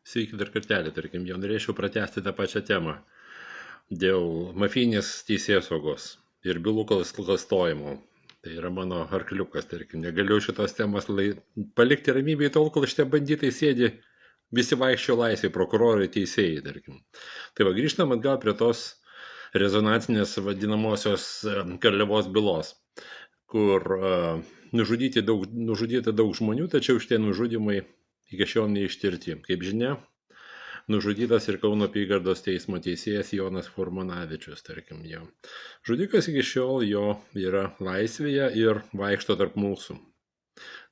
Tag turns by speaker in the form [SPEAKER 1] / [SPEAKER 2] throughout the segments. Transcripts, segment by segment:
[SPEAKER 1] Sveiki dar kartelį, tarkim, jau norėčiau pratęsti tą pačią temą dėl mafijinės teisėsaugos ir bylų klastojimo. Tai yra mano arkliukas, tarkim, negaliu šitos temos palikti ramybėje tol, kol šitie banditai sėdi, visi vaikščio laisvėje, prokurorai, teisėjai, tarkim. Tai va, grįžtam atgal prie tos rezonansinės vadinamosios Garliavos bylos, kur nužudyta daug žmonių, tačiau šitie nužudymai iki šiol neištirti. Kaip žinia, nužudytas ir Kauno apygardos teismo teisėjas Jonas Furmanavičius, tarkim, jo. Žudikas iki šiol jo yra laisvėje ir vaikšto tarp mūsų.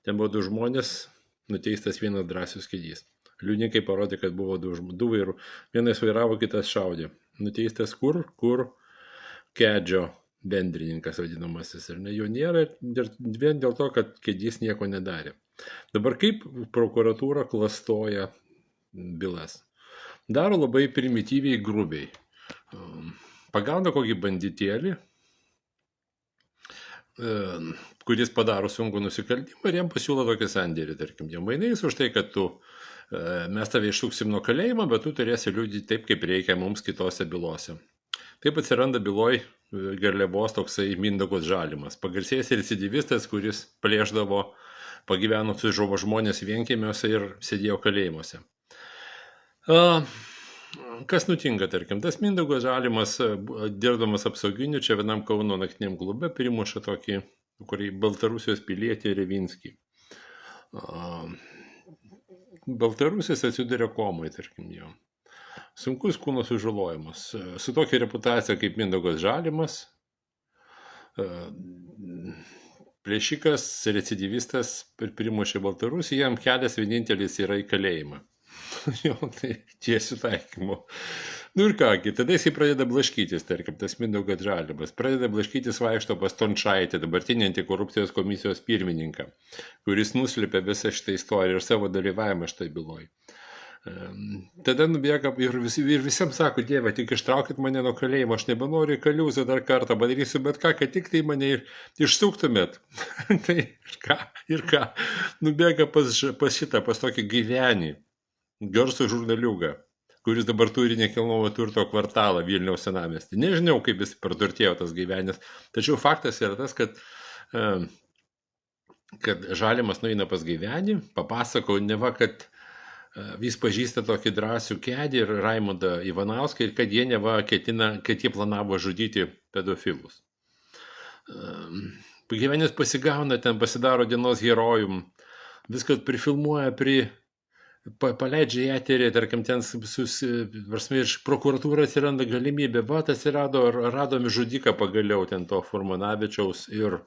[SPEAKER 1] Ten buvo 2 žmonės, nuteistas vienas drąsius kedys. Liudininkai parodė, kad buvo 2 vyrų. Vienas vairavo, kitas šaudė. Nuteistas kur kedžio bendrininkas vadinamasis. Ir ne, jo nėra vien dėl to, kad kedys nieko nedarė. Dabar kaip prokuratūra klastoja bylas? Daro labai primityviai, grubiai. Pagauna kokį banditėlį, kuris padaro sunkų nusikaltimą ir jam pasiūlo tokį sandėrį, tarkim, jam mainais už tai, kad mes tave išsuksim nuo kalėjimo, bet tu turėsi liudyti taip, kaip reikia mums kitose bylose. Taip atsiranda byloj Garliavos toksai Mindaugas Žalimas, pagarsėjęs recidivistas, kuris plėšdavo pagyvenusius žmonės vienkiemiuose ir sėdėjo kalėjimuose. Kas nutinka, tarkim, tas Mindaugas Žalimas, dirbdamas apsauginiu, čia vienam Kauno naktiniam klube, primuša tokį Baltarusijos pilietį Revinskį. Baltarusis atsiduria komai, tarkim, jo. Sunkus kūno sužalojimas. Su tokia reputacija kaip Mindaugas Žalimas, plėšikas, recidivistas primušė Baltarusiją, jam kelias vienintelis yra į kalėjimą. Jo, tai tiesių taikymu. Nu ir kągi, tada jisai pradeda blaškytis, tarkim, tas Mindaugas Žalimas. Pradeda blaškytis, vaikšto pas Stončaitį, dabartinį antikorupcijos komisijos pirmininką, kuris nuslėpė visą šitą istoriją ir savo dalyvavimą šitoj byloj. Tada nubėga ir visiems sako, Dieve, tik ištraukit mane nuo kalėjimo, aš nebenoriu į kaliūzą dar kartą, padarysiu bet ką, kad tik tai mane išsuktumėt. Tai ir ką, nubėga pas tokį Gyvenį, garsų žurnaliuką, kuris dabar turi nekilnojamo turto kvartalą Vilniaus senamiestį. Nežinau, kaip jis praturtėjo tas Gyvenis, tačiau faktas yra tas, kad Žalimas nueina pas Gyvenį, papasako neva, kad vis pažįsta tokį drąsių kedį ir Raimondą Ivanauską ir kad jie neva kad jie planavo žudyti pedofilus. Gyvenis pasigauna, ten pasidaro dienos herojum, viską prifilmuoja, paleidžia į eterį, tarkim, ten iš prokuratūros atsiranda galimybė, radome žudiką pagaliau ten to Furmanavičiaus ir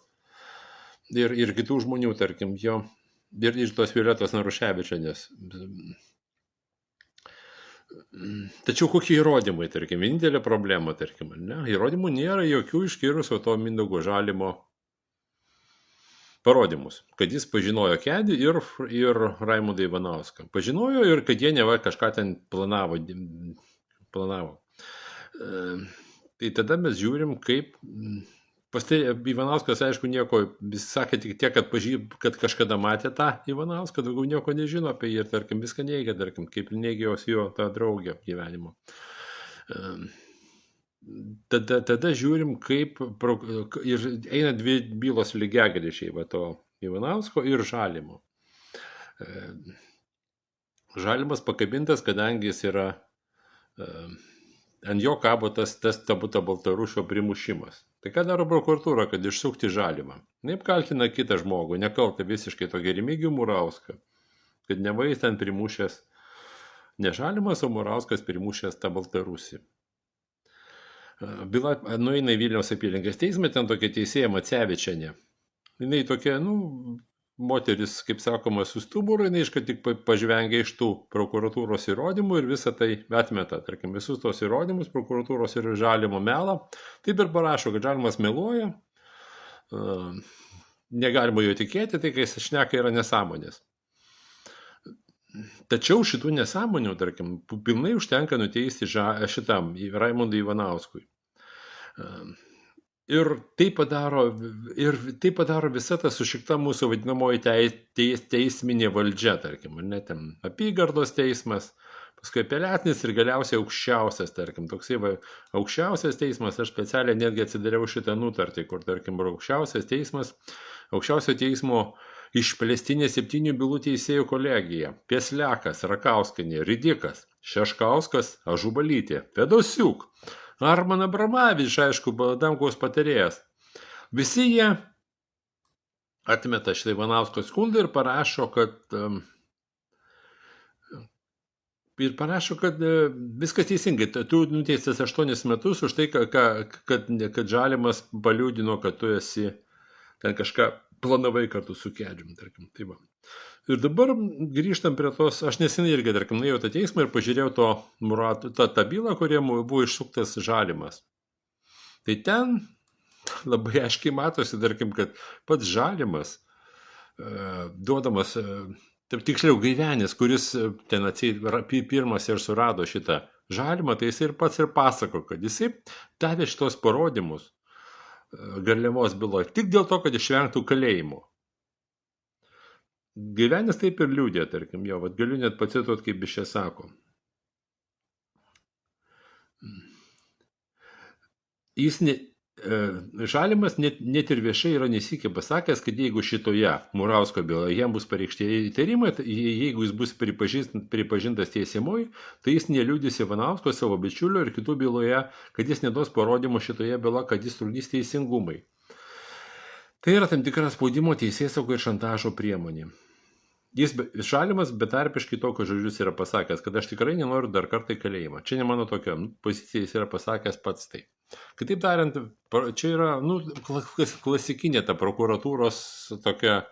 [SPEAKER 1] kitų žmonių, tarkim, jo. Ir iš tos Violetos Naruševičienės. Tačiau kokie įrodymai, tarkim, vienintelė problema, tarkim, ne? Įrodymų nėra jokių išskyrus to Mindaugo Žalimo parodymus, kad jis pažinojo kedį ir Raimondą Ivanauską. Pažinojo ir kad jie neva kažką ten planavo. Tai tada mes žiūrim, kaip Ivanauskas, aišku, nieko, jis sakė tik tiek, kad kažkada matė tą Ivanauską, daugiau nieko nežino apie jį ir, tarkim, viską neigia, tarkim, kaip neigė jo tą draugę gyvenimo. Tada žiūrim, kaip ir eina 2 bylos lygiagrečiai, va to Ivanausko ir Žalimo. Žalimas pakabintas, kadangi jis yra, ant jo kabo tas tabuto Baltarušio primušimas. Tai ką daro prokuratūra, kad išsukti Žalimą? Neapkaltina kitą žmogų, nekaltą visiškai tokį Remigijų Murauską, kad neva jis ten primušęs, ne Žalimas, o Murauskas primušęs tą Baltarusį. Byla nueina į Vilniaus apylinkės teismą, ten tokia teisėja Macevičienė. Jinai tokia, moteris, kaip sakoma, su stuburu, jinai iškart tik pažvengia iš tų prokuratūros įrodymų ir visą tai atmeta. Tarkim, visus tos įrodymus, prokuratūros ir Žalimo melą. Taip ir parašo, kad Žalimas meluoja, negalima jo tikėti, tai kai jis šneka yra nesąmonės. Tačiau šitų nesąmonių, tarkim, pilnai užtenka nuteisti šitam Raimondui Ivanauskui. Ir tai padaro visa ta sušikta mūsų vadinamoji teisminė valdžia, tarkim, ar ne, ten apygardos teismas, paskui apeliacinis ir galiausiai aukščiausias, tarkim, toksai aukščiausias teismas, aš specialiai netgi atsidariau šitą nutartį, kur, tarkim, aukščiausias teismas, aukščiausio teismo išplėstinė 7 bylų teisėjų kolegija, Pieslekas, Rakauskienė, Ridikas, Šeškauskas, Ažubalytė, Fedosiuk, Arman Abramavič, aišku, Adamkaus patarėjas. Visi jie atmeta šitą Ivanausko skundą ir parašo, kad viskas teisingai. Tu nuteistas 8 metus už tai, kad Žalimas paliūdino, kad tu esi ten kažką planavai kartu su Kedžium, tarkim. Tai va. Ir dabar grįžtam prie tos, aš nesenai irgi, tarkim, nuėjau tą teismą ir pažiūrėjau tą bylą, kurie buvo išsuktas Žalimas. Tai ten labai aiškiai matosi, tarkim, kad pats Žalimas, duodamas, tiksliau Gaivenis, kuris ten pirmas ir surado šitą Žalimą, tai jis ir pats ir pasako, kad jisai davė šitos parodymus Garliavos byloje tik dėl to, kad išvengtų kalėjimo. Gaivenis taip ir liūdė, tarkim, jo, vat galiu net pacituoti, kaip jis čia sako. Žalimas net ir viešai yra nesikė pasakęs, kad jeigu šitoje Murausko byloje jam bus pareikšti įtarimai, jeigu jis bus pripažintas teisiamoj, tai jis neliūdys Ivanausko savo bičiulio ir kitų byloje, kad jis neduos parodymų šitoje byloje, kad jis trukdys teisingumai. Tai yra tam tikras spaudimo teisėsaugo ir šantažo priemonė. Žalimas betarpiškai tokius žodžius yra pasakęs, kad aš tikrai nenoriu dar kartą į kalėjimą. Čia ne mano tokia pozicija, jis yra pasakęs pats tai. Kitaip tariant, čia yra klasikinė ta prokuratūros tokia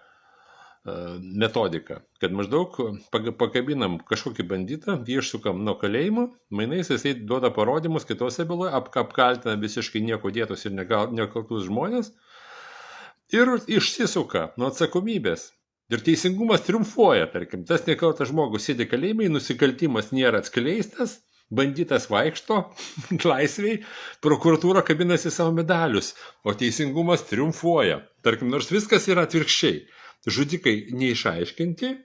[SPEAKER 1] metodika, kad maždaug pakabinam kažkokį bandytą, jį išsukam nuo kalėjimo, mainais jisai duoda parodymus kitose byloje, apkaltina visiškai nieko dėtus ir nekaltus žmonės ir išsisuka nuo atsakomybės. Ir teisingumas triumfuoja, tarkim, tas nekaltas žmogus sėdi kalėjimai, nusikaltimas nėra atskleistas, bandytas vaikšto laisviai, prokuratūra kabinasi savo medalius, o teisingumas triumfuoja. Tarkim, nors viskas yra atvirkščiai. Žudikai neišaiškinti,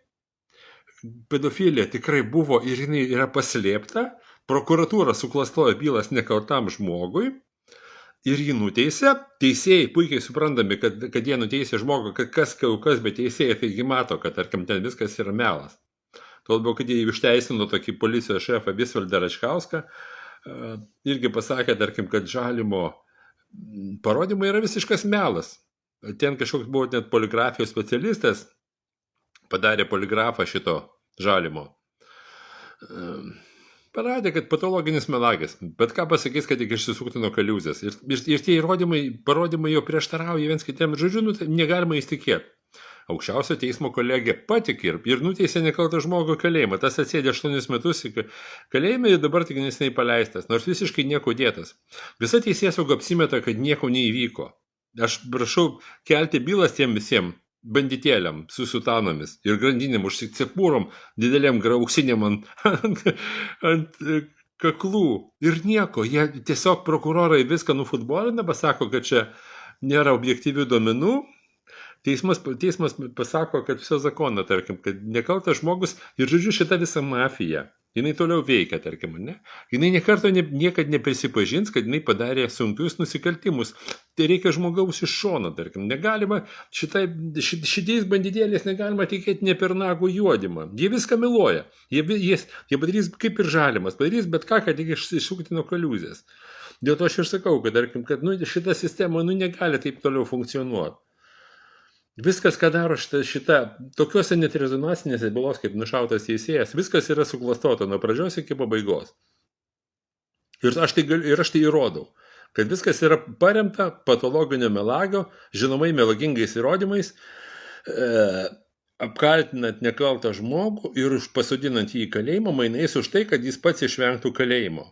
[SPEAKER 1] pedofilija tikrai buvo ir jinai yra paslėpta, prokuratūra suklastojo bylas nekaltam žmogui, ir jį nuteisė, teisėjai puikiai suprantami, kad jie nuteisė žmogų, kas, bet teisėjai taigi mato, kad, tarkim, ten viskas yra melas. Tuo labiau, kad jie išteisino tokį policijos šefą Visvaldą Račkauską, irgi pasakė, tarkim, kad Žalimo parodymai yra visiškas melas. Ten kažkoks buvo net poligrafijos specialistas, padarė poligrafą šito Žalimo. Parodė, kad patologinis melagas, bet ką pasakys, kad tik išsisukti nuo kaliuzės. Ir tie parodymai jo prieštarauja viens kitiem, žodžiu, negalima įstikėti. Aukščiausio teismo kolegija patikė ir nuteisė nekaltą žmogų kalėjimą. Tas atsėdė 8 metus kalėjime ir dabar tik neseniai paleistas, nors visiškai nieko dėtas. Visa teisėsauga apsimeta, kad nieko neįvyko. Aš prašau kelti bylas tiem visiems banditėliam su sutanomis ir grandinėm užsikcepūrom didelėm auksiniam ant kaklų. Ir nieko, jie tiesiog prokurorai viską nufutbolina, pasako, kad čia nėra objektyvių duomenų. Teismas pasako, kad viso zakono, tarkim, kad nekaltas žmogus ir žodžiu šita visa mafija. Jinai toliau veikia, tarkim, ne? Jinai niekad neprisipažins, kad jinai padarė sunkius nusikaltimus. Tai reikia žmogaus iš šono, tarkim. Negalima, šitais banditėlės negalima tikėti ne per nagų juodimą. Jie viską meluoja. Jie padarys kaip ir Žalimas, padarys bet ką, kad tik išsukti nuo kaliuzės. Dėl to aš ir sakau, kad, tarkim, kad šita sistema negali taip toliau funkcionuoti. Viskas, ką daro šita tokiuose net rezonansinėse bylos kaip nušautas teisėjas, viskas yra suklastota nuo pradžios iki pabaigos. Ir aš tai įrodau, kad viskas yra paremta patologinio melagio, žinomai melagingais įrodymais, apkaltinant nekaltą žmogų ir pasodinant jį į kalėjimą, mainais už tai, kad jis pats išvengtų kalėjimo.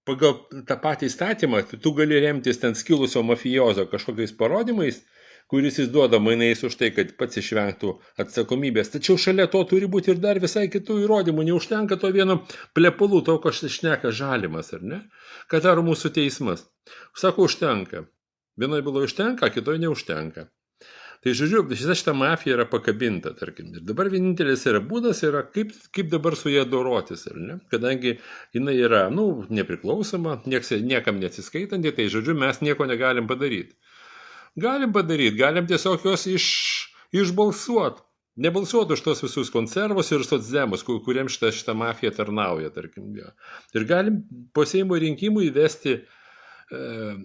[SPEAKER 1] Pagal tą patį įstatymą tu gali remtis ten skilusio mafijozo kažkokiais parodymais, kuris jis duoda mainais už tai, kad pats išvengtų atsakomybės. Tačiau šalia to turi būti ir dar visai kitų įrodymų. Neužtenka to vieno plepalų, to, ko šneka Žalimas, ar ne? Ką daro mūsų teismas? Sako, užtenka. Vienoje byloje užtenka, kitoje neužtenka. Tai žodžiu, šita mafija yra pakabinta, tarkim. Ir dabar vienintelis yra būdas, kaip dabar su ją dorotis. Ne? Kadangi jinai yra, nepriklausoma, niekam neatsiskaitanti, tai žodžiu, mes nieko negalim padaryti. Galim tiesiog jos išbalsuoti. Nebalsuoti už tos visus konservus ir socdemus, kuriems šita mafija tarnauja, tarkim. Ir galim po Seimo rinkimų įvesti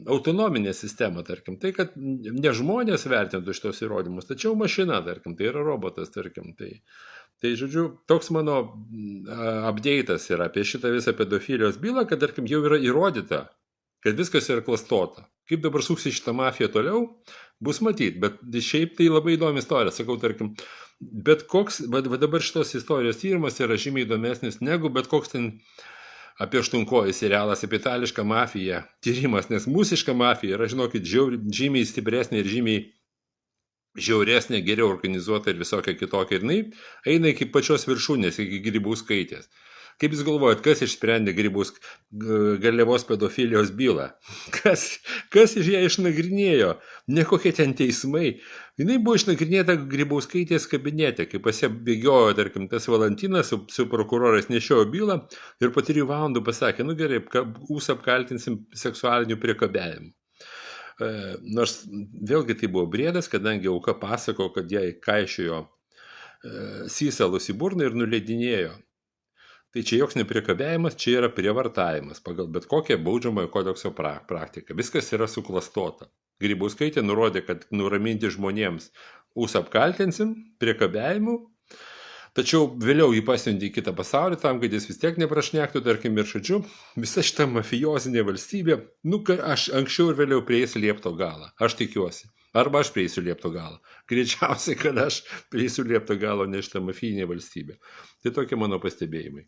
[SPEAKER 1] autonominę sistemą, tarkim. Tai, kad ne žmonės vertintų šitos įrodymus, tačiau mašina, tarkim, tai yra robotas, tarkim. Tai žodžiu, toks mano update'as yra apie šitą visą pedofilijos bylą, kad, tarkim, jau yra įrodyta, kad viskas yra klastota. Kaip dabar suksi šitą mafiją toliau, bus matyti, bet šiaip tai labai įdomi istorija, sakau, tarkim, bet dabar šitos istorijos tyrimas yra žymiai įdomesnis negu bet koks ten apie aštunkojį serialas, apie itališką mafiją tyrimas, nes mūsiška mafija yra, žinokit, žymiai stipresnė ir žymiai žiauresnė, geriau organizuota ir visokia kitokia. Ir jinai eina iki pačios viršūnės, iki Grybauskaitės. Kaip jūs galvojat, kas išsprendė Garliavos pedofilijos bylą? Kas iš ją išnagrinėjo? Ne kokie ten teismai. Jinai buvo išnagrinėta Grybauskaitės kabinete, kai pas ją bėgiojo, tarkim, tas Valantinas su prokurorais nešiojo bylą ir po 3 valandų pasakė, gerai, jūs apkaltinsim seksualiniu priekabiavimu. Nors vėlgi tai buvo briedas, kadangi auka pasako, kad jai kaišiojo sysalus į burną ir nuleidinėjo. Tai čia joks nepriekabiavimas, čia yra prievartavimas pagal bet kokią baudžiamojo kodekso praktiką. Viskas yra suklastota. Grybauskaitė nurodė, kad nuraminti žmonėms jūs apkaltinsim priekabiavimu, tačiau vėliau jį pasiuntė į kitą pasaulį tam, kad jis vis tiek neprašnektų, tarkim, ir žodžiu, visa šita mafiozinė valstybė, aš anksčiau ir vėliau prieisiu liepto galą, aš tikiuosi. Arba aš prieisiu liepto galą. Greičiausiai, kad aš prieisiu liepto galo, ne šitą mafijinę valstybę. Tai tokie mano pastebėjimai.